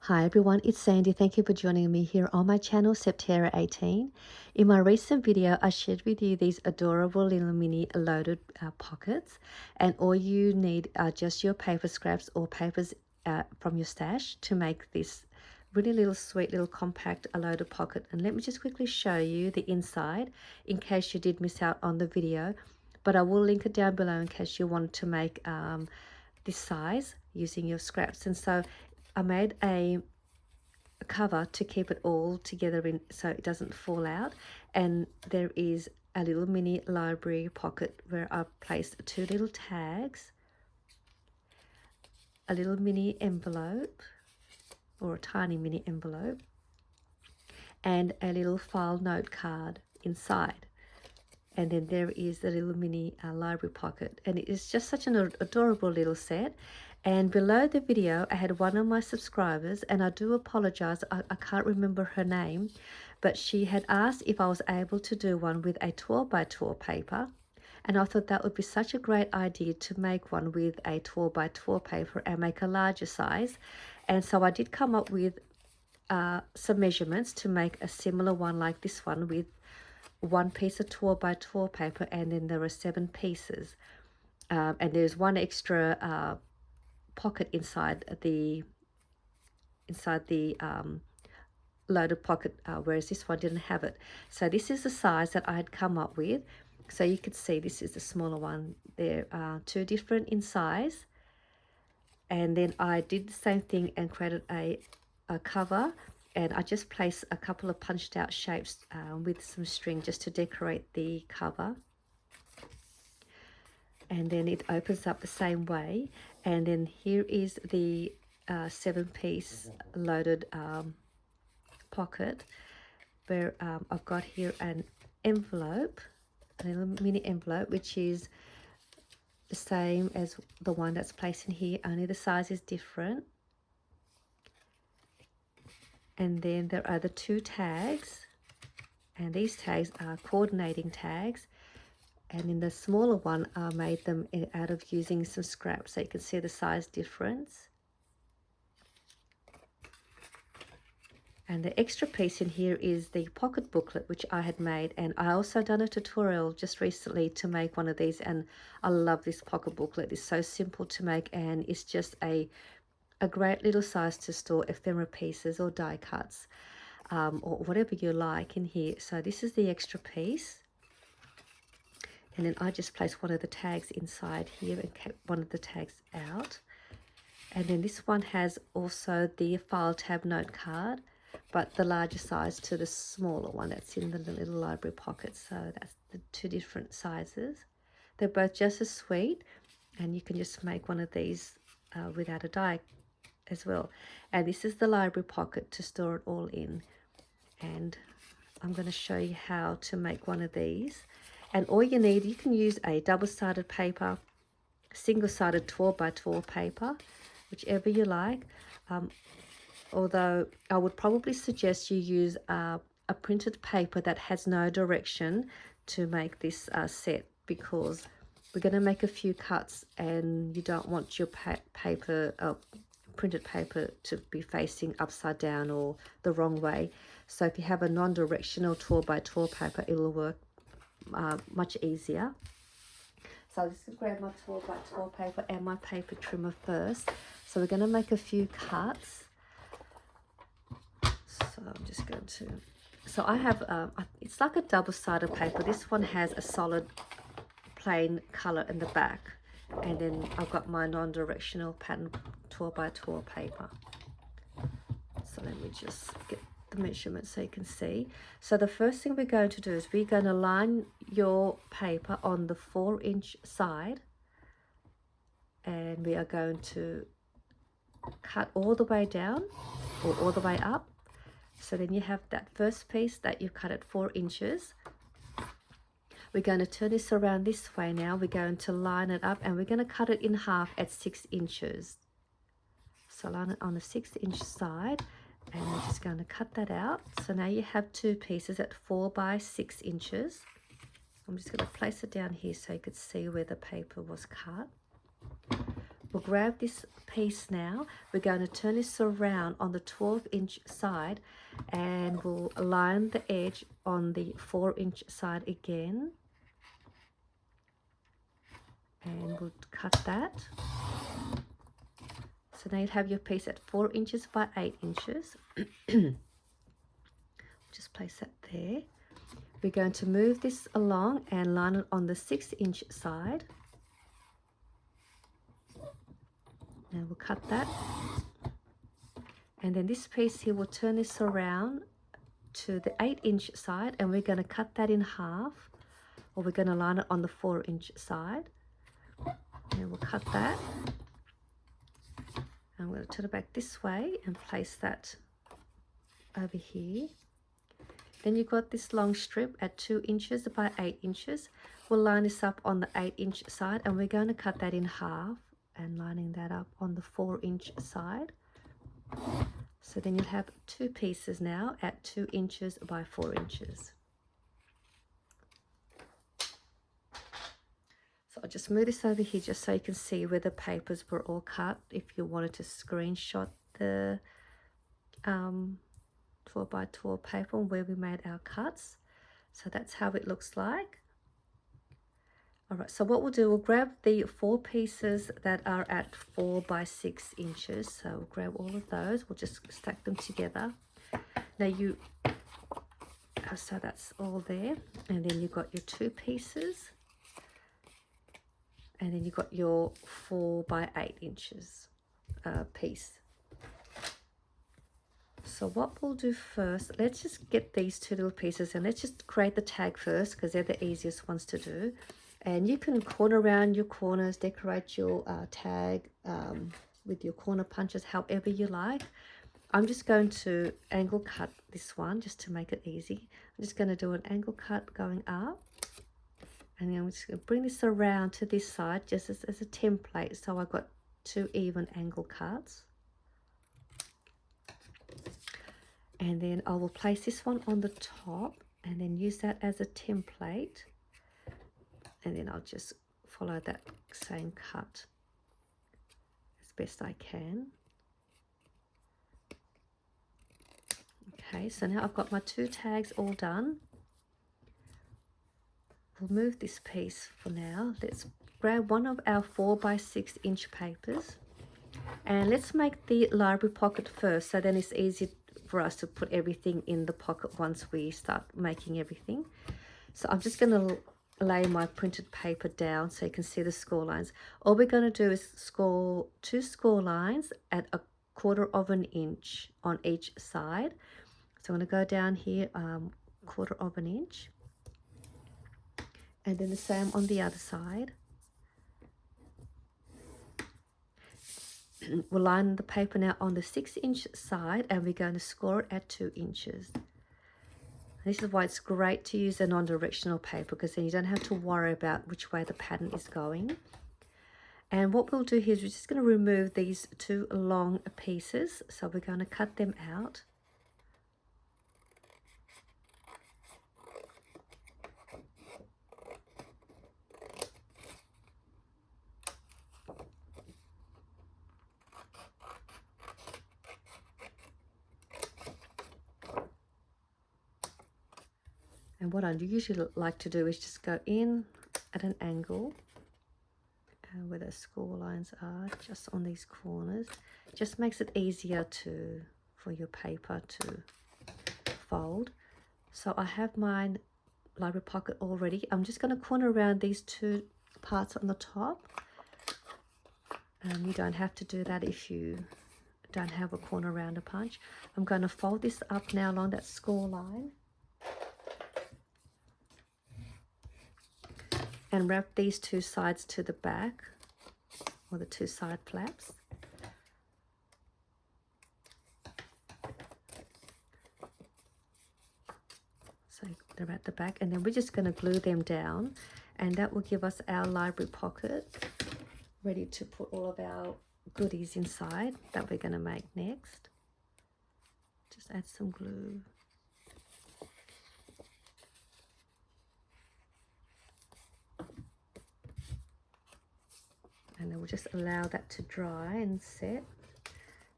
Hi everyone, it's Sandy. Thank you for joining me here on my channel, Septerra18. In my recent video, I shared with you these adorable little mini loaded pockets, and all you need are just your paper scraps or papers from your stash to make this really little sweet little compact loaded pocket. And let me just quickly show you the inside in case you did miss out on the video, but I will link it down below in case you want to make this size using your scraps. And so I made a cover to keep it all together in so it doesn't fall out, and there is a little mini library pocket where I've placed two little tags, a little mini envelope or a tiny mini envelope, and a little file note card inside. And then there is the little mini library pocket, and it is just such an adorable little set. And below the video I had one of my subscribers, and I do apologize, I can't remember her name, but she had asked if I was able to do one with a 12 by 12 paper, and I thought that would be such a great idea to make one with a 12 by 12 paper and make a larger size. And so I did come up with some measurements to make a similar one like this one with one piece of 12 by 12 paper, and then there are 7 pieces, and there's one extra pocket inside the loaded pocket, whereas this one didn't have it. So this is the size that I had come up with. So you can see this is the smaller one. There are 2 different in size, and then I did the same thing and created a cover, and I just placed a couple of punched out shapes with some string just to decorate the cover. And then it opens up the same way, and then here is the 7-piece loaded pocket where I've got here an envelope, a little mini envelope, which is the same as the one that's placed in here, only the size is different. And then there are the 2 tags, and these tags are coordinating tags, and in the smaller one I made them out of using some scraps, so you can see the size difference. And the extra piece in here is the pocket booklet, which I had made, and I also done a tutorial just recently to make one of these, and I love this pocket booklet. It's so simple to make, and it's just a great little size to store ephemera pieces or die cuts, or whatever you like in here. So this is the extra piece, and then I just placed one of the tags inside here and kept one of the tags out. And then this one has also the file tab note card, but the larger size to the smaller one that's in the little library pocket. So that's the 2 different sizes. They're both just as sweet, and you can just make one of these without a die as well. And this is the library pocket to store it all in, and I'm going to show you how to make one of these. And all you need, you can use a double-sided paper, single-sided 12 by 12 paper, whichever you like, although I would probably suggest you use a printed paper that has no direction to make this set, because we're going to make a few cuts and you don't want your printed paper to be facing upside down or the wrong way. So if you have a non-directional 12 by 12 paper, it will work much easier. So let's grab my 12 by 12 paper and my paper trimmer first. So we're going to make a few cuts. So I'm just going to, so I have, it's like a double-sided paper. This one has a solid plain color in the back, and then I've got my non-directional pattern 12 by 12 paper. So let me just get the measurement so you can see. So the first thing we're going to do is we're going to line your paper on the 4-inch side, and we are going to cut all the way down or all the way up. So then you have that first piece that you cut at 4 inches. We're going to turn this around this way now. We're going to line it up, and we're going to cut it in half at 6 inches. So line it on the 6-inch side, and we're just going to cut that out. So now you have 2 pieces at 4 by 6 inches. I'm just going to place it down here so you could see where the paper was cut. we'll grab this piece now. We're going to turn this around on the 12-inch side, and we'll line the edge on the 4-inch side again. And we'll cut that. So now you have your piece at 4 inches by 8 inches. Just place that there. We're going to move this along and line it on the 6-inch side. And we'll cut that. And then this piece here, we'll turn this around to the 8-inch side, and we're going to cut that in half, or we're going to line it on the 4-inch side. And we'll cut that. I'm going to turn it back this way and place that over here. Then you've got this long strip at 2 inches by 8 inches. We'll line this up on the 8-inch side, and we're going to cut that in half and lining that up on the 4-inch side. So then you'll have 2 pieces now at 2 inches by 4 inches. So I'll just move this over here just so you can see where the papers were all cut if you wanted to screenshot the 12 by 12 paper where we made our cuts. So that's how it looks like. All right, so what we'll do, we'll grab the 4 pieces that are at 4 by 6 inches. So we'll grab all of those. We'll just stack them together. Now so that's all there. And then you've got your 2 pieces. And then you've got your 4 by 8 inches piece. So what we'll do first, let's just get these 2 little pieces, and let's just create the tag first because they're the easiest ones to do. And you can corner around your corners, decorate your tag with your corner punches however you like. I'm just going to angle cut this one just to make it easy. I'm just going to do an angle cut going up. And then I'm just going to bring this around to this side just as a template. So I've got 2 even angle cuts. And then I will place this one on the top and then use that as a template. And then I'll just follow that same cut as best I can. Okay, so now I've got my 2 tags all done. We'll move this piece for now. Let's grab one of our 4 by 6 inch papers. And let's make the library pocket first, so then it's easy for us to put everything in the pocket once we start making everything. So I'm just going to lay my printed paper down so you can see the score lines. All we're going to do is score 2 score lines at 1/4 of an inch on each side. So I'm going to go down here 1/4 of an inch, and then the same on the other side. We'll line the paper now on the 6-inch side, and we're going to score it at 2 inches. This is why it's great to use a non-directional paper, because then you don't have to worry about which way the pattern is going. And what we'll do here is we're just going to remove these 2 long pieces. So we're going to cut them out. And what I usually like to do is just go in at an angle where the score lines are, just on these corners. It just makes it easier for your paper to fold. So I have my library pocket already. I'm just going to corner around these 2 parts on the top. You don't have to do that if you don't have a corner rounder punch. I'm going to fold this up now along that score line. And wrap these 2 sides to the back, or the 2 side flaps. So they're at the back, and then we're just going to glue them down, and that will give us our library pocket ready to put all of our goodies inside that we're going to make next. Just add some glue. And then we'll just allow that to dry and set.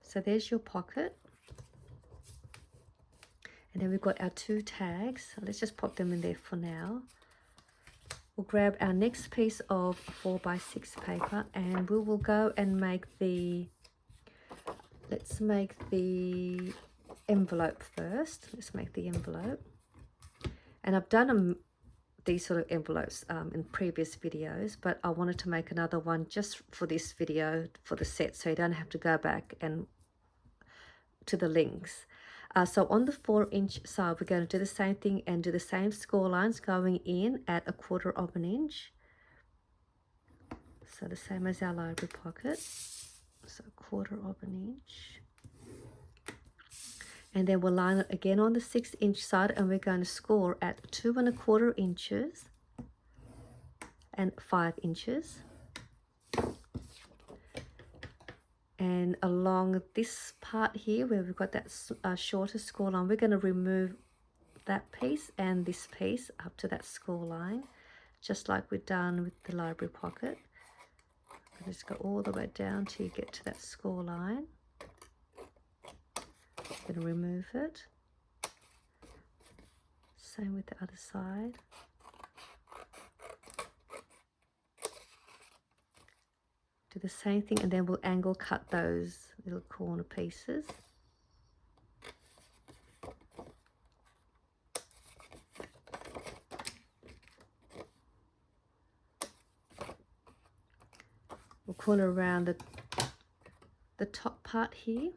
So there's your pocket. And then we've got our 2 tags. Let's just pop them in there for now. We'll grab our next piece of 4x6 paper and we will go and make the, let's make the envelope first. Let's make the envelope. And I've done these sort of envelopes in previous videos, but I wanted to make another one just for this video, for the set, so you don't have to go back and to the links. So on the 4-inch side, we're going to do the same thing and do the same score lines going in at 1/4 of an inch. So the same as our library pocket. So 1/4 of an inch. And then we'll line it again on the 6-inch side and we're going to score at 2 1/4 inches and 5 inches. And along this part here where we've got that shorter score line, we're going to remove that piece and this piece up to that score line, just like we've done with the library pocket. And just go all the way down till you get to that score line. I'm going to remove it. Same with the other side. Do the same thing and then we'll angle cut those little corner pieces. We'll corner around the top part here.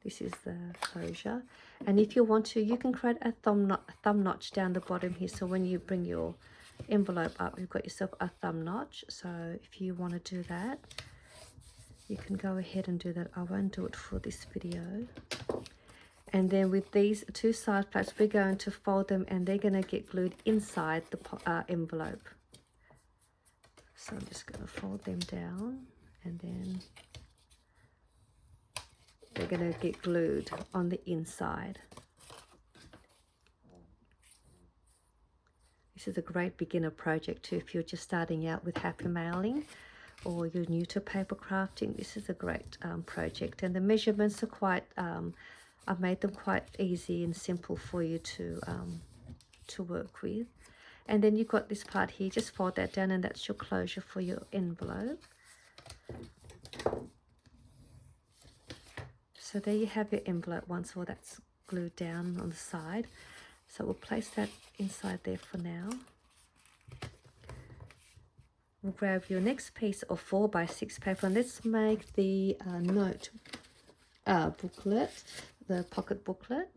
This is the closure. And if you want to, you can create a thumb notch down the bottom here. So when you bring your envelope up, you've got yourself a thumb notch. So if you want to do that, you can go ahead and do that. I won't do it for this video. And then with these 2 side flaps, we're going to fold them and they're going to get glued inside the envelope. So I'm just going to fold them down and then they're going to get glued on the inside. This is a great beginner project too if you're just starting out with happy mailing or you're new to paper crafting. This is a great project, and the measurements are quite, I've made them quite easy and simple for you to work with. And then you've got this part here, just fold that down and that's your closure for your envelope. So there you have your envelope once all that's glued down on the side. So we'll place that inside there for now. We'll grab your next piece of 4x6 paper and let's make the note booklet, the pocket booklet.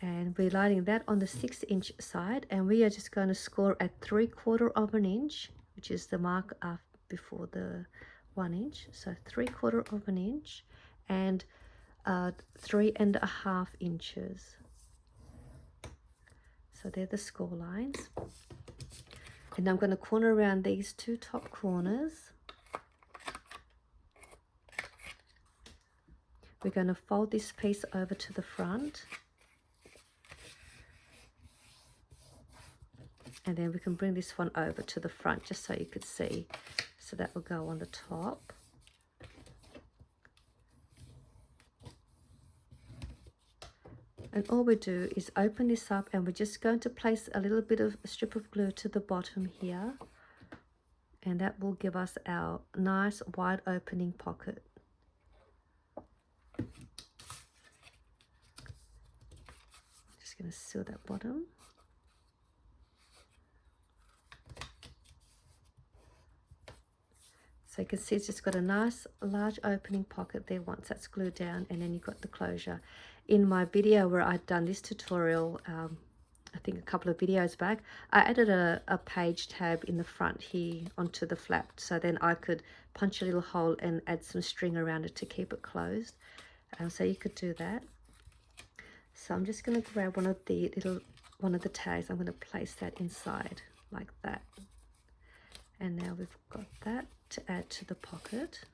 And we're lining that on the 6-inch side and we are just going to score at 3/4 of an inch, which is the mark before the 1 inch. So 3/4 of an inch and 3.5 inches. So they're the score lines. And I'm going to corner around these 2 top corners. We're going to fold this piece over to the front. And then we can bring this one over to the front just so you could see. So that will go on the top. And all we do is open this up and we're just going to place a little bit of a strip of glue to the bottom here. And that will give us our nice wide opening pocket. Just going to seal that bottom. So you can see it's just got a nice large opening pocket there once that's glued down, and then you've got the closure. In my video where I'd done this tutorial, I think a couple of videos back, I added a page tab in the front here onto the flap, so then I could punch a little hole and add some string around it to keep it closed. So you could do that. So I'm just going to grab one of the tags. I'm going to place that inside like that. And now we've got that to add to the pocket.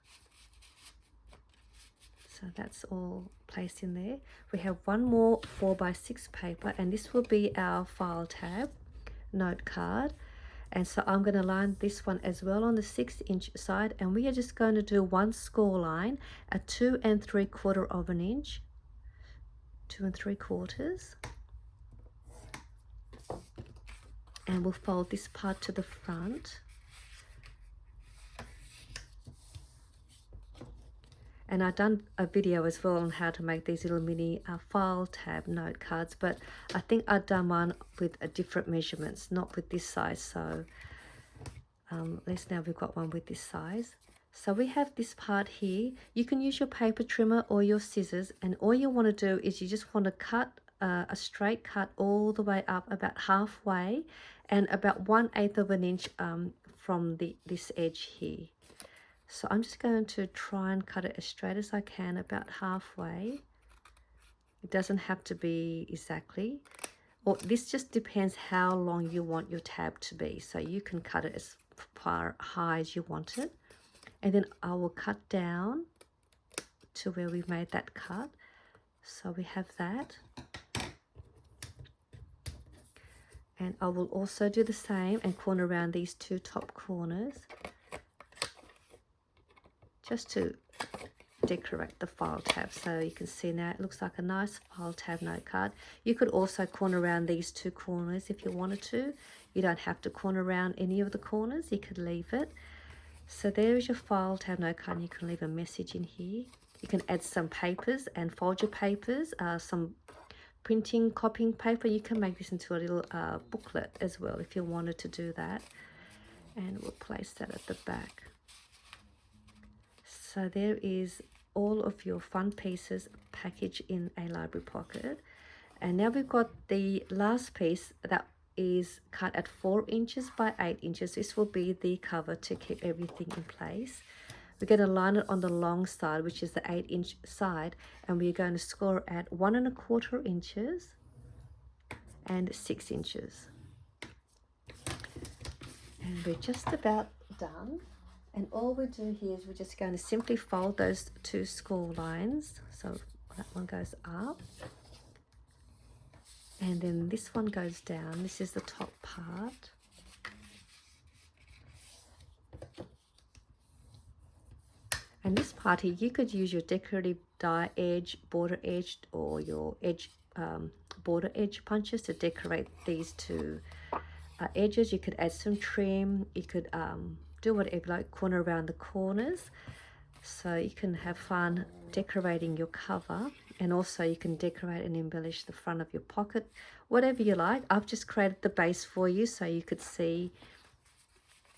So that's all placed in there. We have one more 4x6 paper, and this will be our file tab note card. And so I'm going to line this one as well on the 6-inch side, and we are just going to do one score line at 2 3/4 of an inch, 2 3/4, and we'll fold this part to the front. And I've done a video as well on how to make these little mini file tab note cards, but I think I've done one with different measurements, not with this size. So at least now we've got one with this size. So we have this part here. You can use your paper trimmer or your scissors, and all you want to do is you just want to cut a straight cut all the way up about halfway and about 1/8 of an inch from this edge here. So I'm just going to try and cut it as straight as I can, about halfway. It doesn't have to be exactly, or this just depends how long you want your tab to be. So you can cut it as far high as you want it. And then I will cut down to where we made that cut. So we have that. And I will also do the same and corner around these two top corners, just to decorate the file tab. So you can see now it looks like a nice file tab note card. You could also corner around these two corners if you wanted to. You don't have to corner around any of the corners, you could leave it. So there is your file tab note card, and you can leave a message in here. You can add some papers and fold your papers, some printing, copying paper. You can make this into a little booklet as well if you wanted to do that. And we'll place that at the back. So there is all of your fun pieces packaged in a library pocket. And now we've got the last piece that is cut at 4 inches by 8 inches. This will be the cover to keep everything in place. We're going to line it on the long side, which is the 8-inch side, and we're going to score at 1 1/4 inches and 6 inches. And we're just about done. And all we do here is we're just going to simply fold those two score lines. So that one goes up. And then this one goes down. This is the top part. And this part here, you could use your decorative die edge, border edge, or your edge border edge punches to decorate these two edges. You could add some trim. You could do whatever you like, corner around the corners, so you can have fun decorating your cover. And also you can decorate and embellish the front of your pocket, whatever you like. I've just created the base for you so you could see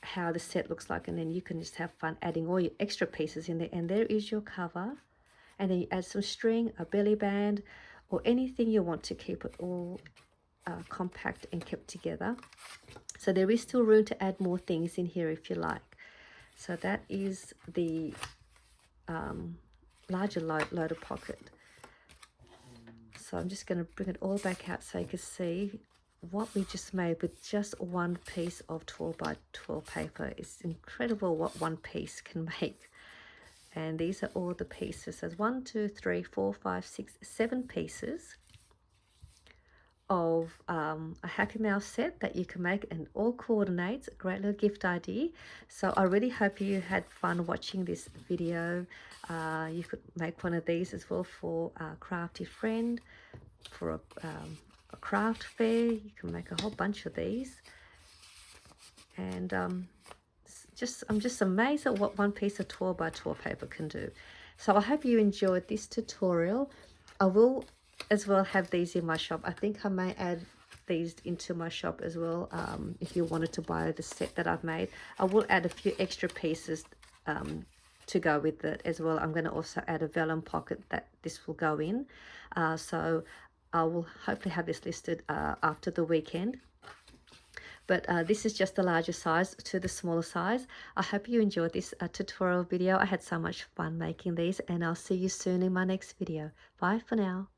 how the set looks like, and then you can just have fun adding all your extra pieces in there. And there is your cover, and then you add some string, a belly band, or anything you want to keep it all compact and kept together. So there is still room to add more things in here if you like. So that is the larger loader pocket. So I'm just going to bring it all back out so you can see what we just made with just one piece of 12 by 12 paper. It's incredible what one piece can make. And these are all the pieces. There's 1, 2, 3, 4, 5, 6, 7 pieces of a Happy Mouse set that you can make, and all coordinates. A great little gift idea. So I really hope you had fun watching this video. You could make one of these as well for a crafty friend, for a craft fair. You can make a whole bunch of these. And I'm just amazed at what one piece of 12 by 12 paper can do. So I hope you enjoyed this tutorial. I will as well have these in my shop. I think I may add these into my shop as well. If you wanted to buy the set that I've made, I will add a few extra pieces to go with it as well. I'm going to also add a vellum pocket that this will go in. So I will hopefully have this listed after the weekend. But this is just the larger size to the smaller size. I hope you enjoyed this tutorial video. I had so much fun making these, and I'll see you soon in my next video. Bye for now.